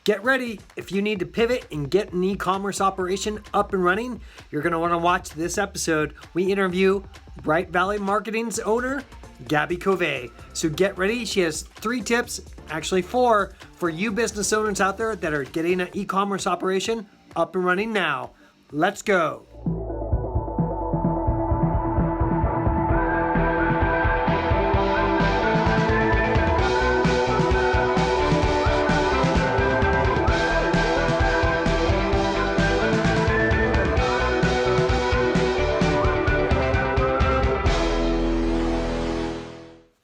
Get ready. If you need to pivot and get an e-commerce operation up and running, you're going to want to watch this episode. We interview Bright Valley Marketing's owner, Gabby Covey. So get ready. She has 3 tips, actually 4, for you business owners out there that are getting an e-commerce operation up and running now. Let's go.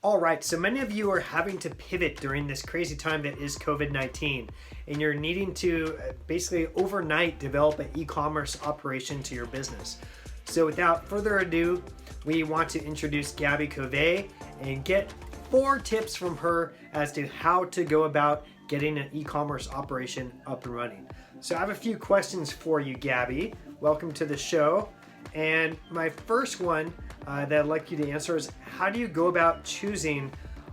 All right, so many of you are having to pivot during this crazy time that is COVID-19, and you're needing to basically overnight develop an e-commerce operation to your business. So without further ado, we want to introduce Gabby Covey and get 4 tips from her as to how to go about getting an e-commerce operation up and running. So I have a few questions for you, Gabby. Welcome to the show. And my first one that I'd like you to answer is, how do you go about choosing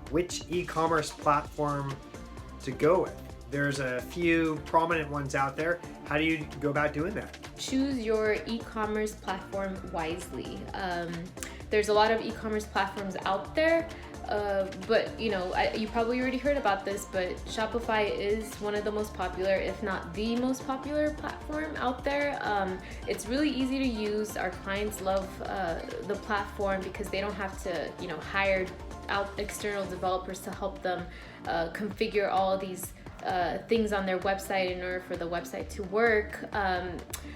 which e-commerce platform to go with? There's a few prominent ones out there. How do you go about doing that? Choose your e-commerce platform wisely. There's a lot of e-commerce platforms out there, but you probably already heard about this, but Shopify is one of the most popular, if not the most popular platform out there. It's really easy to use. Our clients love the platform because they don't have to, hire out external developers to help them configure all of these things on their website in order for the website to work.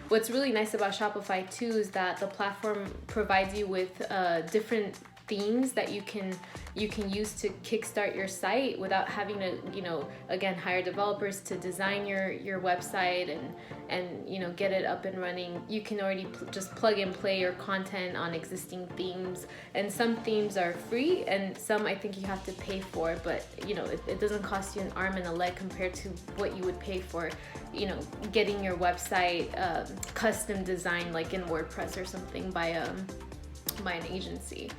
What's really nice about Shopify too is that the platform provides you with different themes that you can use to kickstart your site without having to again hire developers to design your website and get it up and running. You can already just plug and play your content on existing themes, and some themes are free and some I think you have to pay for, but it doesn't cost you an arm and a leg compared to what you would pay for getting your website custom designed like in WordPress or something by an agency.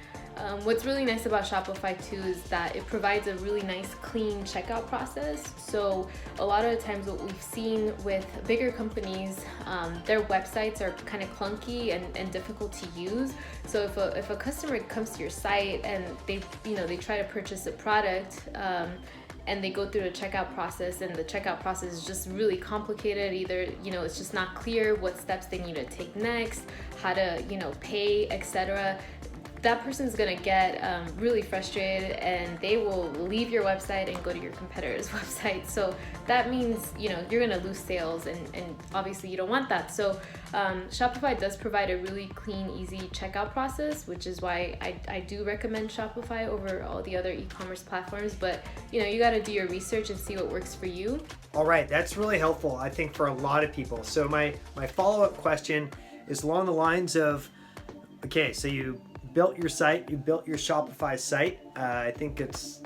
What's really nice about Shopify too is that it provides a really nice clean checkout process. So a lot of the times what we've seen with bigger companies, their websites are kind of clunky and difficult to use. So if a customer comes to your site and they try to purchase a product, and they go through the checkout process, and the checkout process is just really complicated. Either, it's just not clear what steps they need to take next, how to, pay, etc. That person's gonna get really frustrated, and they will leave your website and go to your competitor's website. So that means, you're gonna lose sales, and obviously you don't want that. So Shopify does provide a really clean, easy checkout process, which is why I do recommend Shopify over all the other e-commerce platforms. But you gotta do your research and see what works for you. All right, that's really helpful, I think, for a lot of people. So my follow-up question is along the lines of, okay, so you built your site, you built your Shopify site. I think it's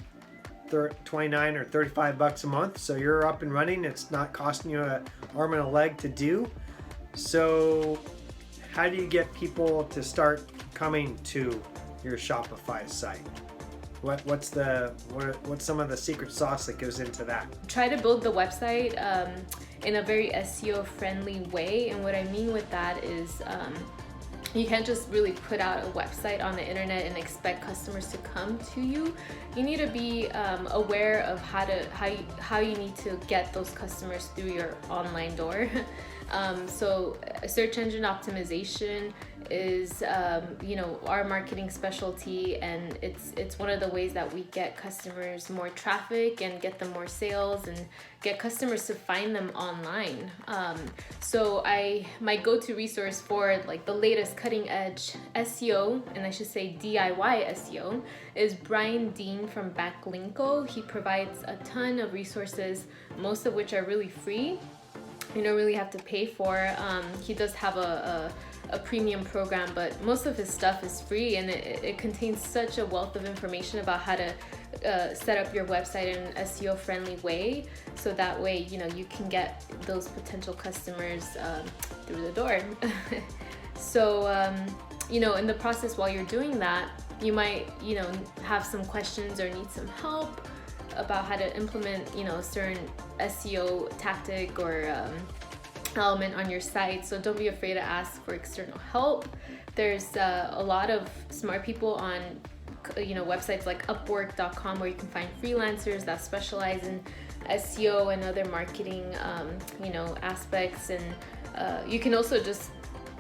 $29 or $35 a month. So you're up and running. It's not costing you an arm and a leg to do. So how do you get people to start coming to your Shopify site? What's some of the secret sauce that goes into that? Try to build the website in a very SEO friendly way. And what I mean with that is, you can't just really put out a website on the internet and expect customers to come to you. You need to be aware of how you need to get those customers through your online door. So search engine optimization is our marketing specialty, and it's one of the ways that we get customers more traffic and get them more sales and get customers to find them online. So my go-to resource for like the latest cutting edge SEO, and I should say DIY SEO, is Brian Dean from Backlinko. He provides a ton of resources, most of which are really free. You don't really have to pay for. He does have a premium program, but most of his stuff is free, and it contains such a wealth of information about how to set up your website in an SEO friendly way, so that way you can get those potential customers through the door. So in the process while you're doing that, you might have some questions or need some help. about how to implement, a certain SEO tactic or element on your site. So don't be afraid to ask for external help. There's a lot of smart people on websites like upwork.com where you can find freelancers that specialize in SEO and other marketing aspects, and you can also just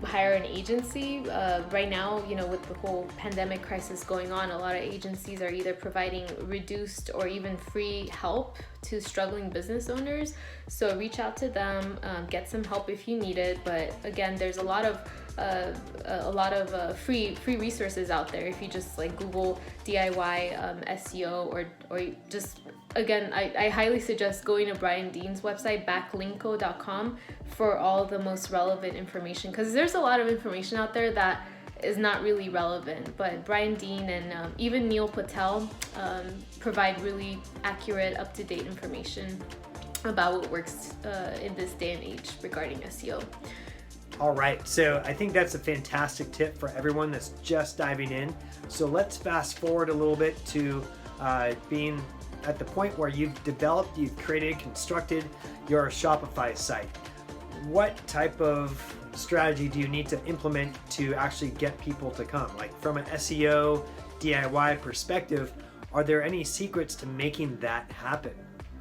hire an agency. Right now, with the whole pandemic crisis going on, a lot of agencies are either providing reduced or even free help to struggling business owners. So reach out to them, get some help if you need it. But again, there's a lot of free resources out there. If you just like Google DIY SEO or just, again, I highly suggest going to Brian Dean's website, backlinko.com, for all the most relevant information, because there's a lot of information out there that is not really relevant. But Brian Dean and even Neil Patel provide really accurate, up-to-date information about what works in this day and age regarding SEO. All right, so I think that's a fantastic tip for everyone that's just diving in. So let's fast forward a little bit to being at the point where you've created, constructed your Shopify site. What type of strategy do you need to implement to actually get people to come? Like from an SEO, DIY perspective, are there any secrets to making that happen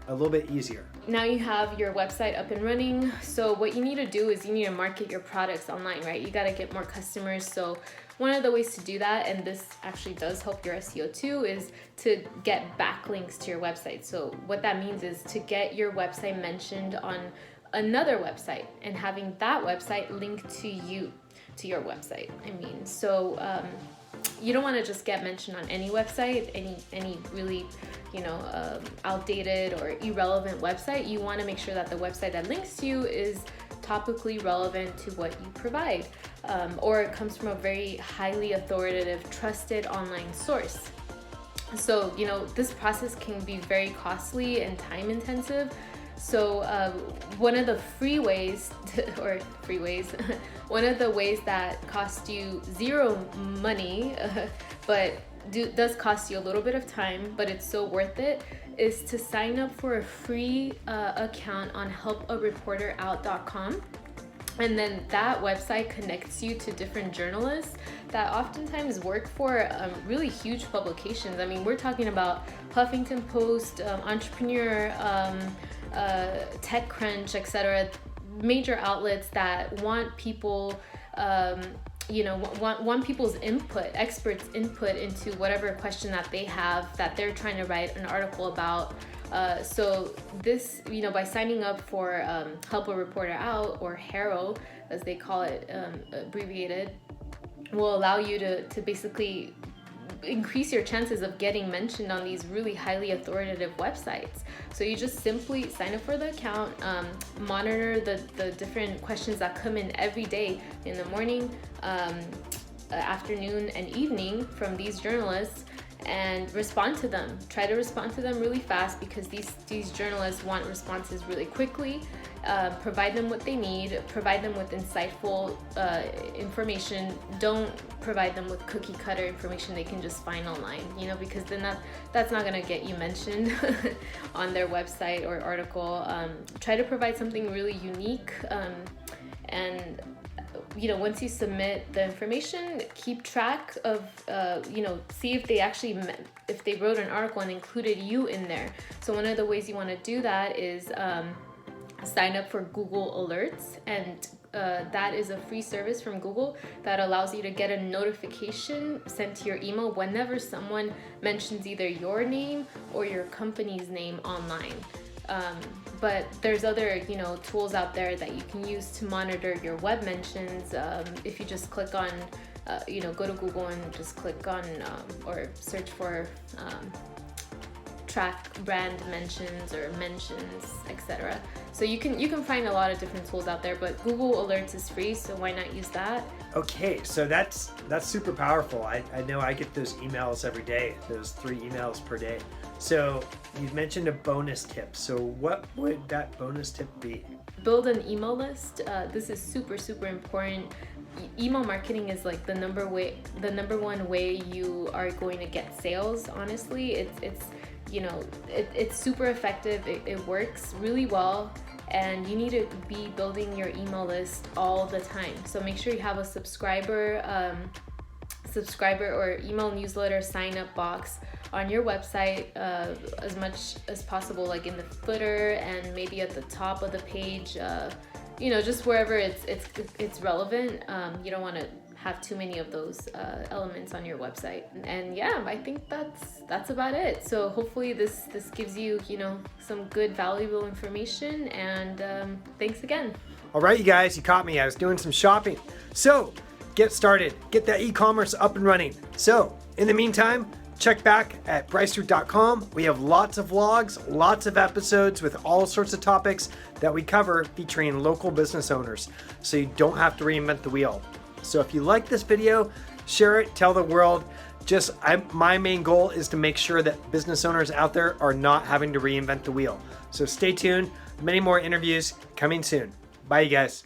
a little bit easier? Now you have your website up and running. So what you need to do is you need to market your products online, right? You got to get more customers. So one of the ways to do that, and this actually does help your SEO too, is to get backlinks to your website. So what that means is to get your website mentioned on another website and having that website linked to you, to your website. So you don't want to just get mentioned on any website, any really outdated or irrelevant website. You want to make sure that the website that links to you is topically relevant to what you provide, or it comes from a very highly authoritative, trusted online source. So this process can be very costly and time intensive. So one of the one of the ways that cost you zero money, but does cost you a little bit of time, but it's so worth it, is to sign up for a free account on helpareporterout.com. And then that website connects you to different journalists that oftentimes work for really huge publications. We're talking about Huffington Post, Entrepreneur, TechCrunch, etc. Major outlets that want people, want people's input, experts' input into whatever question that they have that they're trying to write an article about. So this, by signing up for Help a Reporter Out, or HARO as they call it, abbreviated, will allow you to basically increase your chances of getting mentioned on these really highly authoritative websites. So you just simply sign up for the account, monitor the different questions that come in every day in the morning, afternoon, and evening from these journalists, and respond to them. Try to respond to them really fast, because these journalists want responses really quickly. Provide them what they need, provide them with insightful information. Don't provide them with cookie cutter information they can just find online, because then that's not gonna get you mentioned on their website or article. Try to provide something really unique, and once you submit the information, keep track of, see if they wrote an article and included you in there. So one of the ways you want to do that is sign up for Google Alerts, and that is a free service from Google that allows you to get a notification sent to your email whenever someone mentions either your name or your company's name online. But there's other, tools out there that you can use to monitor your web mentions. If you just click on, go to Google and just click on or search for track brand mentions or mentions, etc. So you can find a lot of different tools out there, but Google Alerts is free, so why not use that? Okay, so that's super powerful. I know I get those emails every day, those 3 emails per day. So you mentioned a bonus tip. So what would that bonus tip be? Build an email list. This is super, super important. Email marketing is like the number one way you are going to get sales. Honestly, it's it's super effective. It works really well, and you need to be building your email list all the time. So make sure you have a subscriber or email newsletter sign up box on your website, as much as possible, like in the footer and maybe at the top of the page, just wherever it's relevant. You don't want to have too many of those elements on your website. And yeah, I think that's about it. So hopefully this gives you some good valuable information, and thanks again. All right, you guys, you caught me. I was doing some shopping. So get started, get that e-commerce up and running. So in the meantime, check back at bryceroot.com. We have lots of vlogs, lots of episodes with all sorts of topics that we cover featuring local business owners, so you don't have to reinvent the wheel. So if you like this video, share it, tell the world. My main goal is to make sure that business owners out there are not having to reinvent the wheel. So stay tuned, many more interviews coming soon. Bye, you guys.